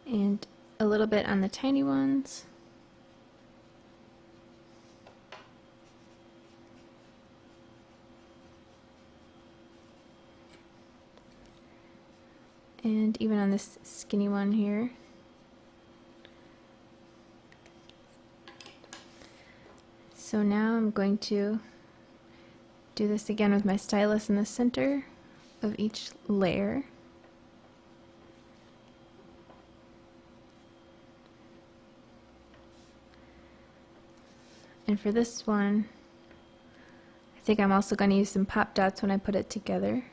and a little bit on the tiny ones. And even on this skinny one here. So now I'm going to do this again with my stylus in the center of each layer. And for this one, I think I'm also going to use some pop dots when I put it together.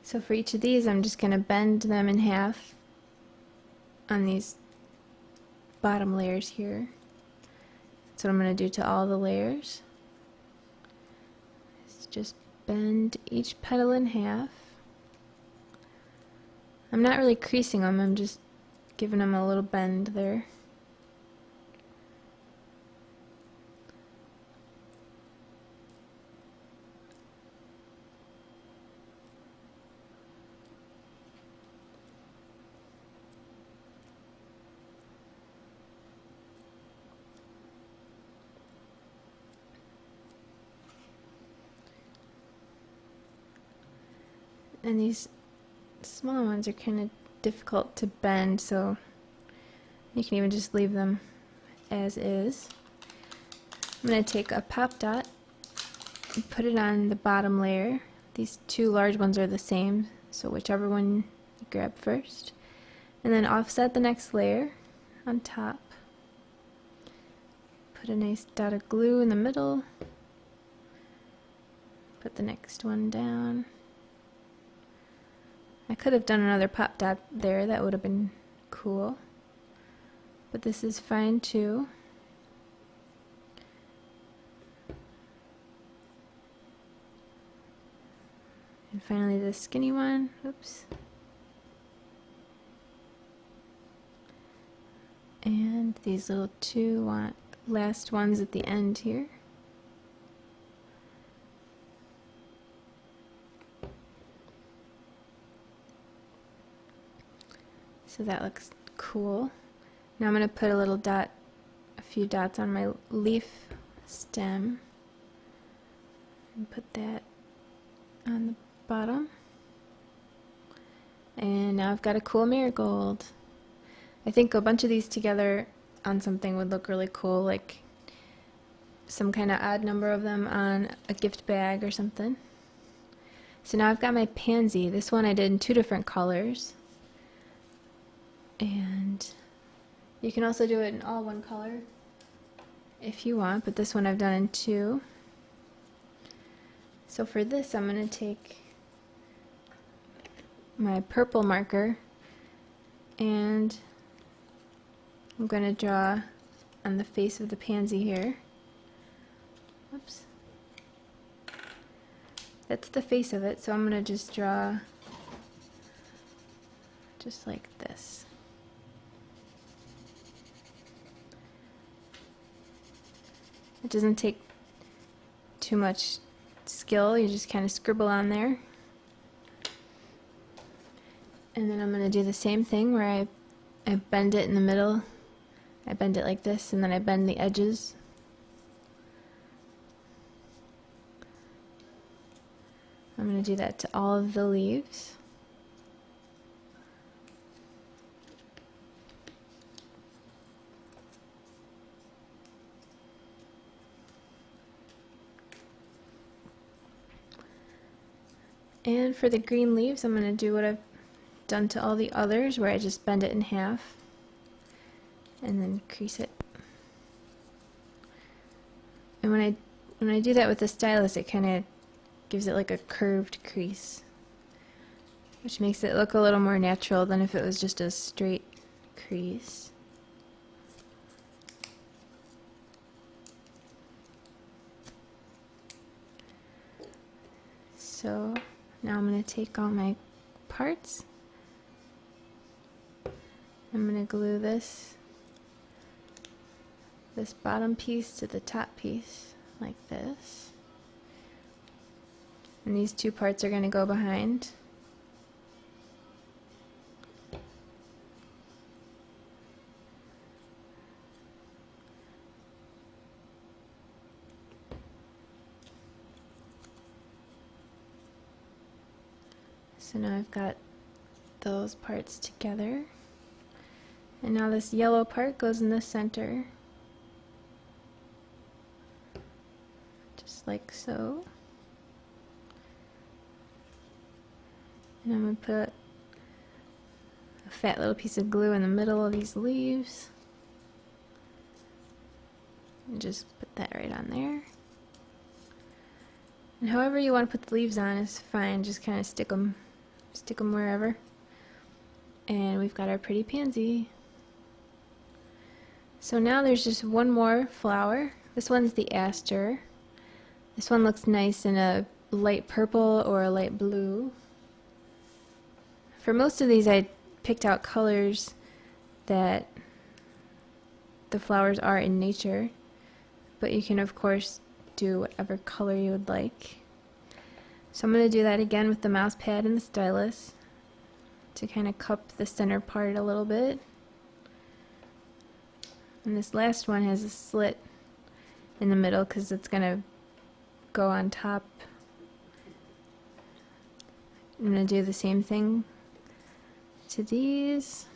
So for each of these, I'm just going to bend them in half on these bottom layers here. That's what I'm going to do to all the layers. Is just bend each petal in half. I'm not really creasing them, I'm just giving them a little bend there. And these small ones are kind of difficult to bend, so you can even just leave them as is. I'm going to take a pop dot and put it on the bottom layer. These two large ones are the same, so whichever one you grab first. And then offset the next layer on top. Put a nice dot of glue in the middle. Put the next one down. I could have done another pop dot there, that would have been cool. But this is fine too. And finally the skinny one, oops. And these little two last ones at the end here. So that looks cool. Now I'm going to put a few dots on my leaf stem and put that on the bottom. And now I've got a cool marigold. I think a bunch of these together on something would look really cool, like some kind of odd number of them on a gift bag or something. So now I've got my pansy. This one I did in two different colors. And you can also do it in all one color if you want, but this one I've done in two. So for this, I'm going to take my purple marker and I'm going to draw on the face of the pansy here. Oops. That's the face of it, so I'm going to just draw just like this. It doesn't take too much skill, you just kind of scribble on there. And then I'm going to do the same thing where I bend it in the middle. I bend it like this, and then I bend the edges. I'm going to do that to all of the leaves. And for the green leaves, I'm going to do what I've done to all the others, where I just bend it in half and then crease it. And when I do that with the stylus, it kind of gives it like a curved crease, which makes it look a little more natural than if it was just a straight crease. So now I'm going to take all my parts. I'm going to glue this bottom piece to the top piece like this. And these two parts are going to go behind. So now I've got those parts together. And now this yellow part goes in the center. Just like so. And I'm going to put a fat little piece of glue in the middle of these leaves. And just put that right on there. And however you want to put the leaves on is fine, just kind of stick them wherever. And we've got our pretty pansy. So now there's just one more flower. This one's the aster. This one looks nice in a light purple or a light blue. For most of these I picked out colors that the flowers are in nature, but you can of course do whatever color you would like. So I'm going to do that again with the mouse pad and the stylus to kind of cup the center part a little bit. And this last one has a slit in the middle because it's going to go on top. I'm going to do the same thing to these.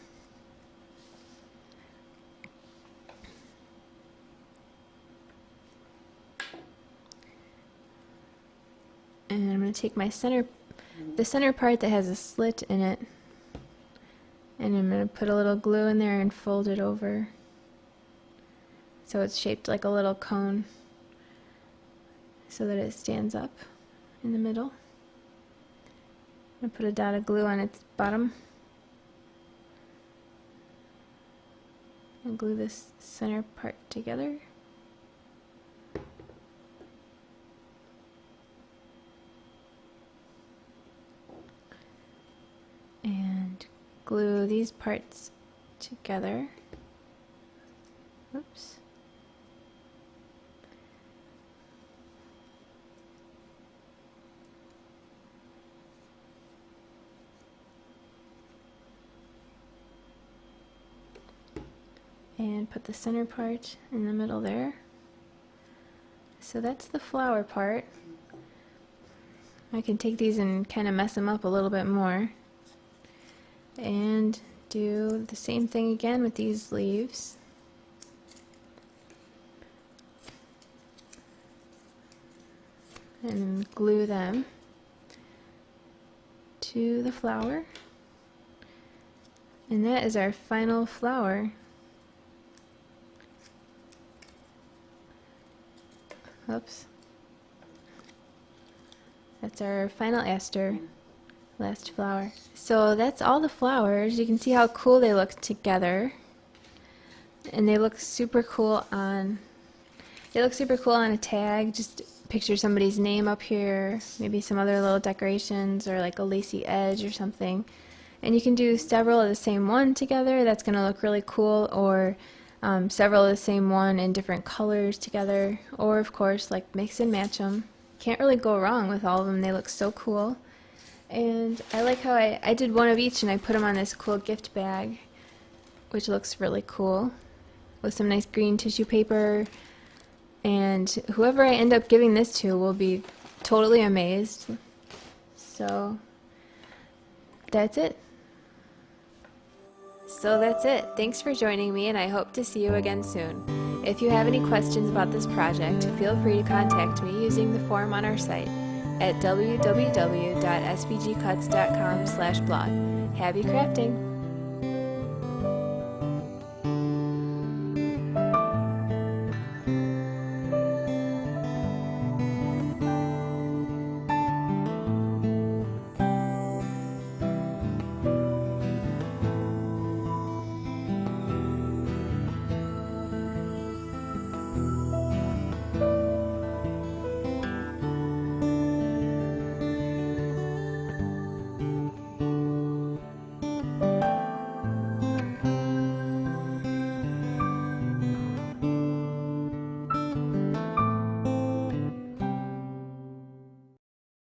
And I'm going to take my the center part that has a slit in it, and I'm going to put a little glue in there and fold it over so it's shaped like a little cone so that it stands up in the middle. I'm going to put a dot of glue on its bottom and glue this center part together. And glue these parts together. Oops. And put the center part in the middle there. So that's the flower part. I can take these and kind of mess them up a little bit more. And do the same thing again with these leaves. And glue them to the flower. And that is our final flower. Oops. That's our final aster, last flower. So that's all the flowers. You can see how cool they look together. And they look super cool on a tag. Just picture somebody's name up here, maybe some other little decorations or like a lacy edge or something. And you can do several of the same one together. That's going to look really cool, or several of the same one in different colors together, or of course like mix and match them. Can't really go wrong with all of them. They look so cool. And I like how I did one of each and I put them on this cool gift bag, which looks really cool, with some nice green tissue paper. And whoever I end up giving this to will be totally amazed. So that's it. Thanks for joining me, and I hope to see you again soon. If you have any questions about this project, feel free to contact me using the form on our site at www.svgcuts.com/blog. Happy crafting!